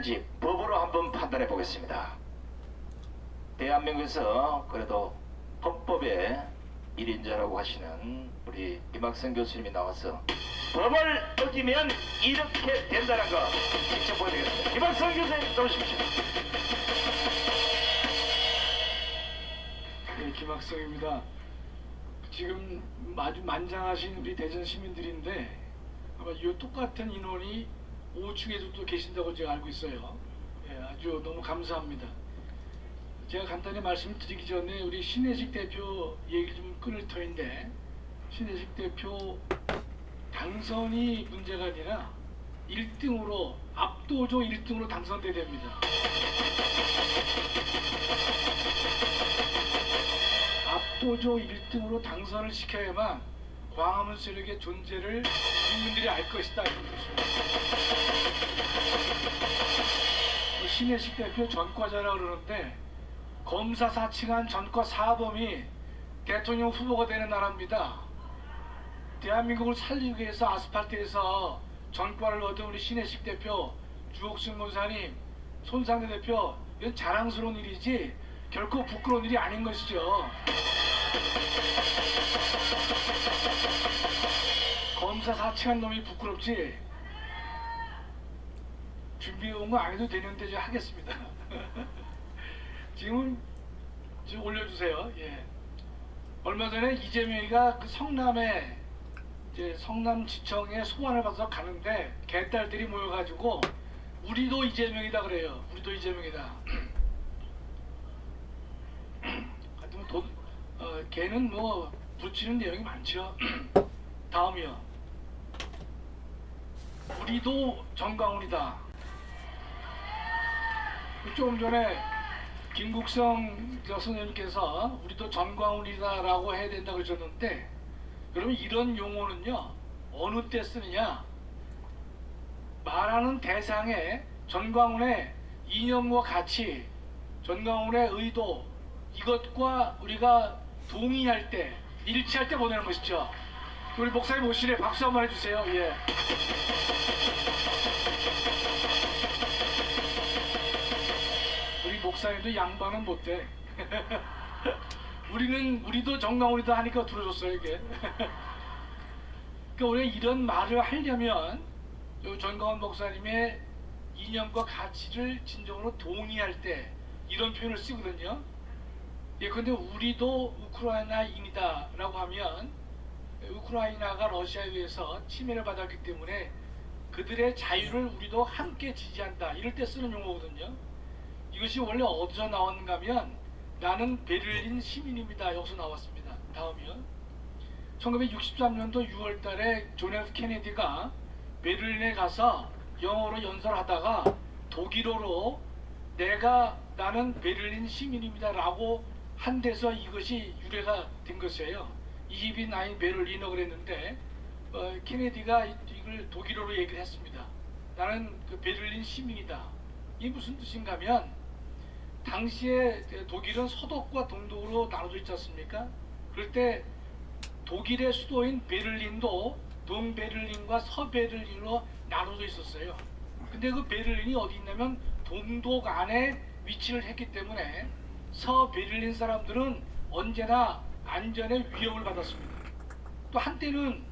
되는지 법으로 한번 판단해 보겠습니다. 대한민국에서 그래도 헌법의 1인자라고 하시는 우리 김학성 교수님이 나와서 법을 어기면 이렇게 된다는 거 직접 보여드리겠습니다. 김학성 교수님 나오십시오. 네, 김학성입니다. 지금 아주 만장하신 우리 대전 시민들인데 아마 이 똑같은 인원이 5층에도 또 계신다고 제가 알고 있어요. 예, 아주 너무 감사합니다. 제가 간단히 말씀드리기 전에 우리 신혜식 대표 얘기를 좀 끊을 터인데, 신혜식 대표 당선이 문제가 아니라 1등으로 압도적 1등으로 당선돼야 됩니다. 압도적 1등으로 당선을 시켜야만 광화문 세력의 존재를 국민들이 알 것이다, 이런 것입니다. 신혜식 대표 전과자라고 그러는데, 검사 사칭한 전과 사범이 대통령 후보가 되는 나라입니다. 대한민국을 살리기 위해서 아스팔트에서 전과를 얻은 우리 신혜식 대표, 주옥순 목사님, 손상대 대표, 이건 자랑스러운 일이지 결코 부끄러운 일이 아닌 것이죠. 검사 사칭한 놈이 부끄럽지, 준비해온 거 안 해도 되는데 제가 하겠습니다. 지금 올려주세요. 예. 얼마 전에 이재명이가 그 성남에 이제 성남지청에 소환을 받아서 가는데 개딸들이 모여가지고 우리도 이재명이다 그래요. 우리도 이재명이다. 하여튼 걔는 뭐 붙이는 내용이 많죠. 다음이요. 우리도 정강훈이다. 조금 전에 김국성 선생님께서 우리도 전광훈이다라고 해야 된다고 그러셨는데, 여러분 이런 용어는요 어느 때 쓰느냐, 말하는 대상에 전광훈의 이념과 가치, 전광훈의 의도, 이것과 우리가 동의할 때, 일치할 때 보내는 것이죠. 우리 목사님 오시래 박수 한번 해주세요. 예. 목사님도 양반은 못돼. 우리도 정강훈이다 하니까 들어줬어요 이게. 그러니까 우리가 이런 말을 하려면 전강훈 목사님의 이념과 가치를 진정으로 동의할 때 이런 표현을 쓰거든요. 예, 근데 우리도 우크라이나인이다 라고 하면 우크라이나가 러시아에 의해서 침해를 받았기 때문에 그들의 자유를 우리도 함께 지지한다, 이럴 때 쓰는 용어거든요. 이것이 원래 어디서 나왔는가 하면 나는 베를린 시민입니다, 여기서 나왔습니다. 다음이요. 1963년도 6월 달에 존 F 케네디가 베를린에 가서 영어로 연설하다가 독일어로 나는 베를린 시민입니다 라고 한 데서 이것이 유래가 된 것이에요. Ich bin ein Berliner 그랬는데 케네디가 이걸 독일어로 얘기를 했습니다. 나는 그 베를린 시민이다. 이게 무슨 뜻인가 하면, 당시에 독일은 서독과 동독으로 나눠져 있지 않습니까? 그럴 때 독일의 수도인 베를린도 동베를린과 서베를린으로 나눠져 있었어요. 근데 그 베를린이 어디 있냐면 동독 안에 위치를 했기 때문에 서베를린 사람들은 언제나 안전의 위협을 받았습니다. 또 한때는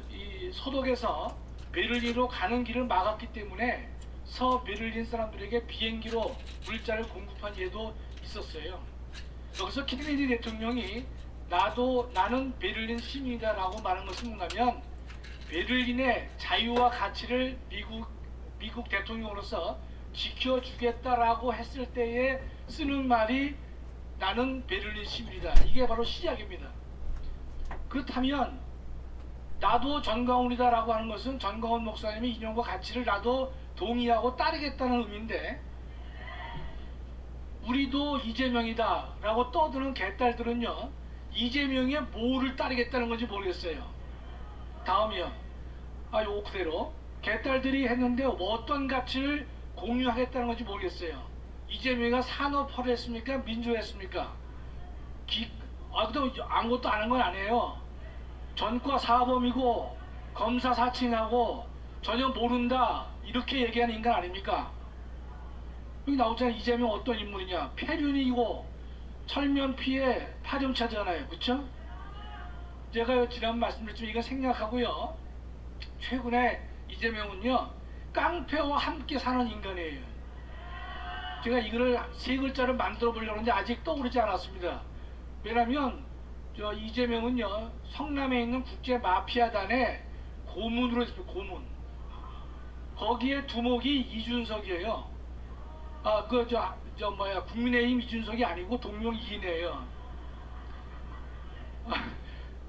이 서독에서 베를린으로 가는 길을 막았기 때문에 서베를린 사람들에게 비행기로 물자를 공급한 예도 있었어요. 여기서 케네디 대통령이 나는 베를린 시민이다 라고 말한 것은 뭔가면, 베를린의 자유와 가치를 미국 대통령으로서 지켜주겠다라고 했을 때에 쓰는 말이 나는 베를린 시민이다. 이게 바로 시작입니다. 그렇다면 나도 전광훈이다 라고 하는 것은 전광훈 목사님의 이념과 가치를 나도 동의하고 따르겠다는 의미인데, 우리도 이재명이다 라고 떠드는 개딸들은요 이재명의 뭐를 따르겠다는 건지 모르겠어요. 다음이요. 요거 그대로 개딸들이 했는데 어떤 가치를 공유하겠다는 건지 모르겠어요. 이재명이가 산업화를 했습니까? 민주화했습니까? 근데 아무것도 안 한 건 아니에요. 전과 사범이고 검사 사칭하고 전혀 모른다 이렇게 얘기하는 인간 아닙니까? 여기 나오잖아요. 이재명 어떤 인물이냐? 폐륜이고 철면 피해 파렴차잖아요. 그쵸? 제가 지난 말씀드렸지만 이거 생략하고요. 최근에 이재명은요 깡패와 함께 사는 인간이에요. 제가 이거를 세 글자를 만들어 보려고 하는데 아직 떠오르지 않았습니다. 왜냐면 저 이재명은요 성남에 있는 국제 마피아단의 고문으로 했습니다. 고문. 거기에 두목이 이준석이에요. 아 그 국민의힘 이준석이 아니고 동명 이인이에요.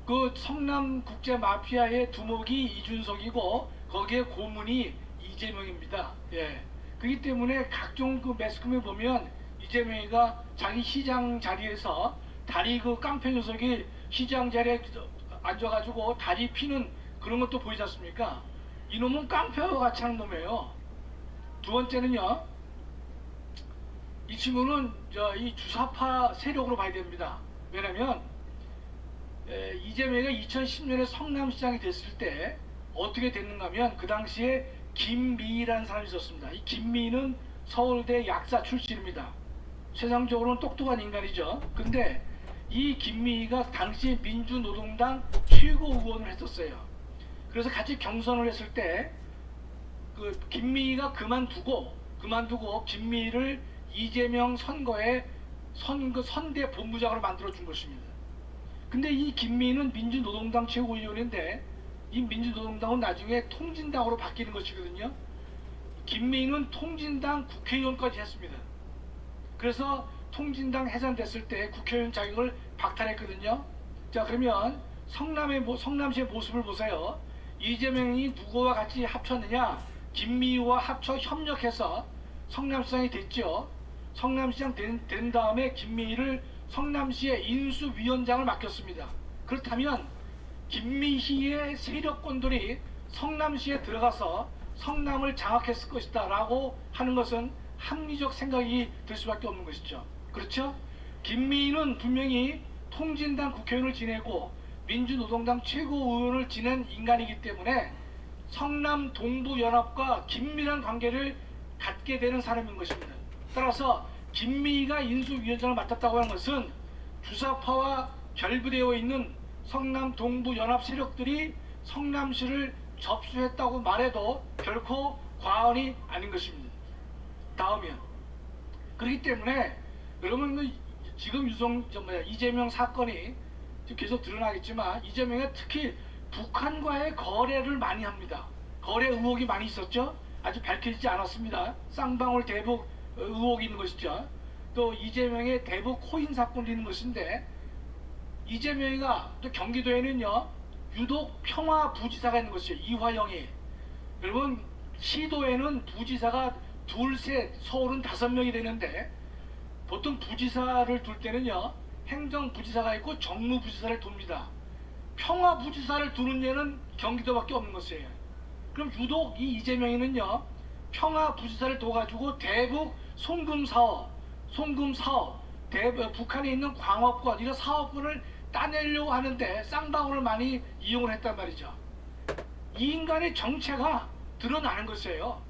그 성남 국제 마피아의 두목이 이준석이고 거기에 고문이 이재명입니다. 예. 그렇기 때문에 각종 그 매스컴에 보면 이재명이가 자기 시장 자리에서 다리 그 깡패 녀석이 시장 자리에 앉아가지고 다리 피는 그런 것도 보이지 않습니까? 이놈은 깡패와 같이 하는 놈이에요. 두 번째는요, 이 친구는 이 주사파 세력으로 봐야 됩니다. 왜냐면 이재명이가 2010년에 성남시장이 됐을 때 어떻게 됐는가 하면 그 당시에 김미희라는 사람이 있었습니다. 이 김미희는 서울대 약사 출신입니다. 세상적으로는 똑똑한 인간이죠. 근데 이 김미희가 당시 민주노동당 최고 의원을 했었어요. 그래서 같이 경선을 했을 때 그 김미희가 그만두고 김미희를 이재명 선거에 선대 본부장으로 만들어 준 것입니다. 근데 이 김미희는 민주노동당 최고위원인데 이 민주노동당은 나중에 통진당으로 바뀌는 것이거든요. 김미희는 통진당 국회의원까지 했습니다. 그래서 통진당 해산됐을 때 국회의원 자격을 박탈했거든요. 자, 그러면 성남시의 모습을 보세요. 이재명이 누구와 같이 합쳤느냐? 김미희와 합쳐 협력해서 성남시장이 됐죠. 성남시장 된 다음에 김미희를 성남시의 인수위원장을 맡겼습니다. 그렇다면 김미희의 세력권들이 성남시에 들어가서 성남을 장악했을 것이다 라고 하는 것은 합리적 생각이 들 수밖에 없는 것이죠. 그렇죠? 김미희는 분명히 통진당 국회의원을 지내고 민주노동당 최고의원을 지낸 인간이기 때문에 성남 동부연합과 긴밀한 관계를 갖게 되는 사람인 것입니다. 따라서 김미희가 인수위원장을 맡았다고 하는 것은 주사파와 결부되어 있는 성남 동부연합 세력들이 성남시를 접수했다고 말해도 결코 과언이 아닌 것입니다. 다음이요. 그렇기 때문에 여러분 지금 이재명 사건이 계속 드러나겠지만 이재명이 특히 북한과의 거래를 많이 합니다. 거래 의혹이 많이 있었죠. 아직 밝혀지지 않았습니다. 쌍방울 대북 의혹이 있는 것이죠. 또 이재명의 대북 코인 사건도 있는 것인데 이재명이가 또 경기도에는요 유독 평화부지사가 있는 것이죠. 이화영이. 여러분 시도에는 부지사가 둘셋, 서울은 5명이 되는데 보통 부지사를 둘 때는요 행정부지사가 있고 정무부지사를 둡니다. 평화부지사를 두는 예는 경기도밖에 없는 것이에요. 그럼 유독 이 이재명이는요 평화부지사를 둬가지고 대북 송금사업, 북한에 있는 광업권 이런 사업권을 따내려고 하는데 쌍방울을 많이 이용을 했단 말이죠. 이 인간의 정체가 드러나는 것이에요.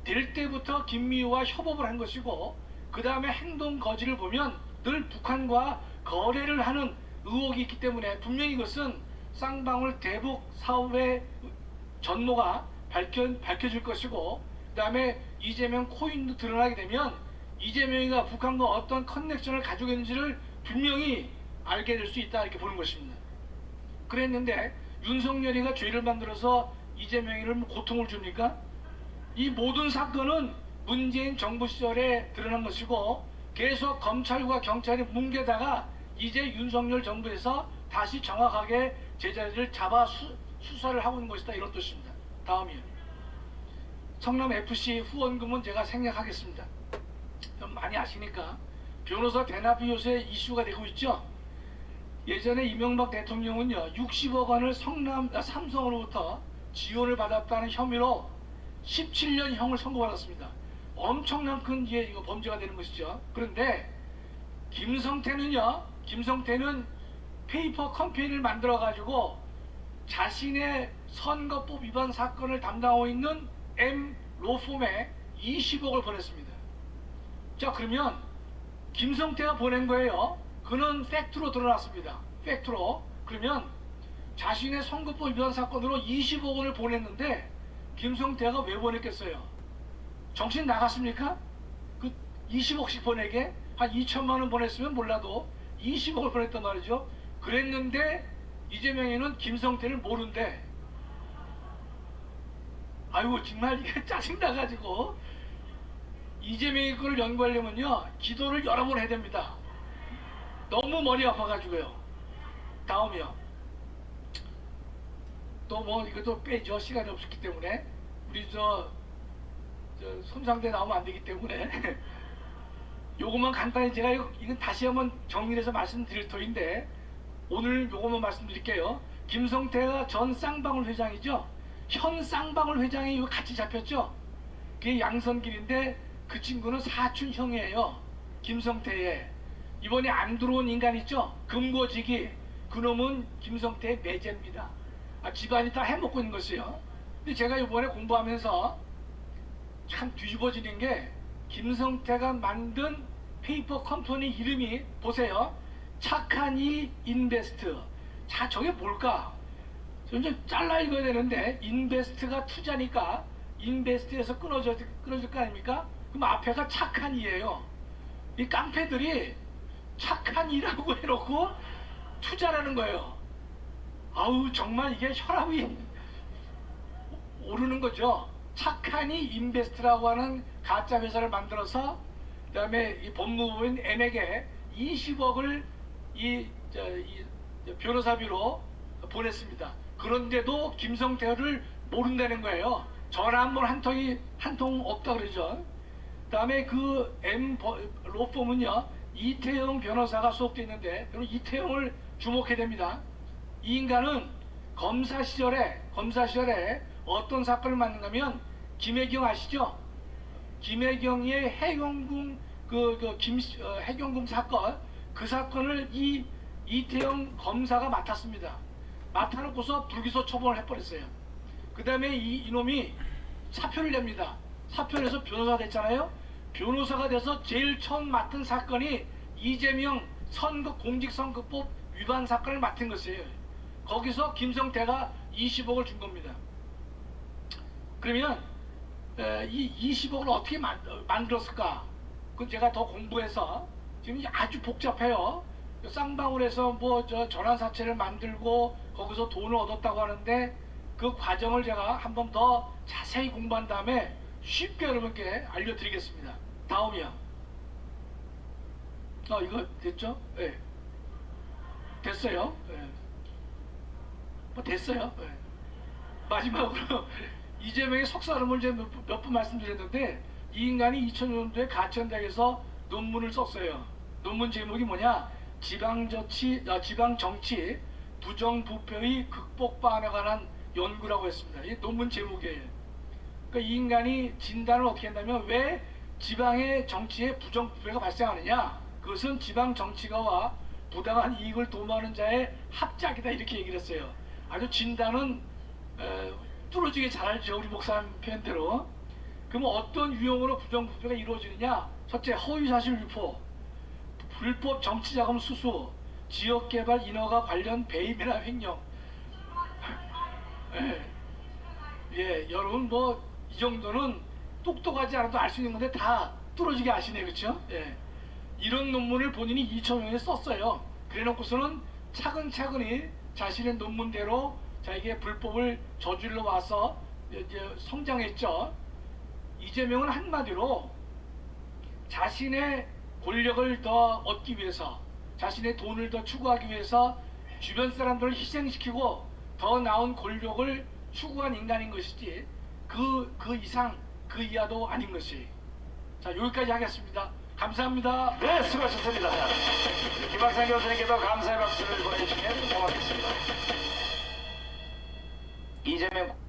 될 때부터 김미희와 협업을 한 것이고 그 다음에 행동 거지를 보면 늘 북한과 거래를 하는 의혹이 있기 때문에 분명히 이것은 쌍방울 대북 사업의 전모가 밝혀질 것이고 그 다음에 이재명 코인도 드러나게 되면 이재명이가 북한과 어떤 커넥션을 가지고 있는지를 분명히 알게 될 수 있다 이렇게 보는 것입니다. 그랬는데 윤석열이가 죄를 만들어서 이재명이를 고통을 줍니까? 이 모든 사건은 문재인 정부 시절에 드러난 것이고 계속 검찰과 경찰이 뭉개다가 이제 윤석열 정부에서 다시 정확하게 제자리를 잡아 수사를 하고 있는 것이다 이런 뜻입니다. 다음이요. 성남FC 후원금은 제가 생략하겠습니다. 많이 아시니까 변호사 대납이 요새 이슈가 되고 있죠. 예전에 이명박 대통령은요 60억 원을 삼성으로부터 지원을 받았다는 혐의로 17년형을 선고받았습니다. 엄청난 큰 이거 범죄가 되는 것이죠. 그런데 김성태는 페이퍼 컴퍼니를 만들어 가지고 자신의 선거법 위반 사건을 담당하고 있는 M 로펌에 20억을 보냈습니다. 자, 그러면 김성태가 보낸 거예요. 그는 팩트로 드러났습니다. 팩트로. 그러면 자신의 선거법 위반 사건으로 20억 원을 보냈는데 김성태가 왜 보냈겠어요? 정신 나갔습니까? 그 20억씩 보내게 한 2천만 원 보냈으면 몰라도 20억을 보냈단 말이죠. 그랬는데 이재명이는 김성태를 모른대. 아이고 정말 이게 짜증나가지고 이재명이 그걸 연구하려면요 기도를 여러 번 해야 됩니다. 너무 머리 아파가지고요. 다음이요. 또 뭐 이것도 빼죠. 시간이 없었기 때문에 우리 저 손상대 나오면 안 되기 때문에 요것만 간단히 제가 이건 다시 한번 정리해서 말씀드릴 터인데 오늘 요것만 말씀드릴게요. 김성태가 전 쌍방울 회장이죠. 현 쌍방울 회장이 이거 같이 잡혔죠. 그게 양선길인데 그 친구는 사촌형이에요. 김성태의 이번에 안 들어온 인간 있죠. 금고지기 그놈은 김성태의 매제입니다. 집안이 다 해먹고 있는 것이요. 근데 제가 이번에 공부하면서 참 뒤집어지는 게 김성태가 만든 페이퍼 컴퍼니 이름이 보세요. 착한 이 인베스트. 자, 저게 뭘까? 좀 잘라 읽어야 되는데 인베스트가 투자니까 인베스트에서 끊어질 거 아닙니까? 그럼 앞에가 착한 이예요. 이 깡패들이 착한 이라고 해놓고 투자라는 거예요. 아우 정말 이게 혈압이 오르는 거죠. 착한이 인베스트라고 하는 가짜 회사를 만들어서 그다음에 이 법무부인 M에게 20억을 이 변호사비로 보냈습니다. 그런데도 김성태를 모른다는 거예요. 전화 한 번 한 통 없다 그러죠. 그다음에 그 M 로펌은요 이태영 변호사가 수업되어 있는데 여러분 이태영을 주목해야 됩니다. 이 인간은 검사 시절에 어떤 사건을 만든가면 김혜경 아시죠? 김혜경의 해경궁 해경궁 사건 그 사건을 이 이태영 검사가 맡았습니다. 맡아놓고서 불기소 처분을 해버렸어요. 그 다음에 이놈이 사표를 냅니다. 사표를 내서 변호사가 됐잖아요. 변호사가 돼서 제일 처음 맡은 사건이 이재명 공직선거법 위반 사건을 맡은 것이에요. 거기서 김성태가 20억을 준 겁니다. 그러면 이 20억을 어떻게 만들었을까? 그건 제가 더 공부해서 지금 아주 복잡해요. 쌍방울에서 뭐 전환사채를 만들고 거기서 돈을 얻었다고 하는데 그 과정을 제가 한 번 더 자세히 공부한 다음에 쉽게 여러분께 알려드리겠습니다. 다음이요. 이거 됐죠? 네. 됐어요. 네. 뭐 됐어요. 네. 마지막으로 이재명의 석사論이제 몇 번 말씀드렸는데 이 인간이 2000년도에 가천대학에서 논문을 썼어요. 논문 제목이 뭐냐? 지방정치 부정부패의 극복 방안에 관한 연구라고 했습니다. 이 논문 제목이에요. 그러니까 이 인간이 진단을 어떻게 했냐면 왜 지방의 정치에 부정부패가 발생하느냐? 그것은 지방정치가와 부당한 이익을 도모하는 자의 합작이다 이렇게 얘기를 했어요. 아주 진단은 뚫어지게 잘 알죠. 우리 목사님 표현대로. 그럼 어떤 유형으로 부정부패가 이루어지느냐? 첫째, 허위사실 유포, 불법 정치자금 수수, 지역개발 인허가 관련 배임이나 횡령. 여러분 뭐 이 정도는 똑똑하지 않아도 알 수 있는 건데 다 뚫어지게 아시네, 그렇죠? 이런 논문을 본인이 2000년에 썼어요. 그래놓고서는 차근차근히 자신의 논문대로 자기의 불법을 저질러 와서 이제 성장했죠. 이재명은 한마디로 자신의 권력을 더 얻기 위해서, 자신의 돈을 더 추구하기 위해서 주변 사람들을 희생시키고 더 나은 권력을 추구한 인간인 것이지 그 이상 그 이하도 아닌 것이. 자, 여기까지 하겠습니다. 감사합니다. 네, 수고하셨습니다. 김학산 교수님께도 감사의 박수를 보내주시면 고맙겠습니다. 이재명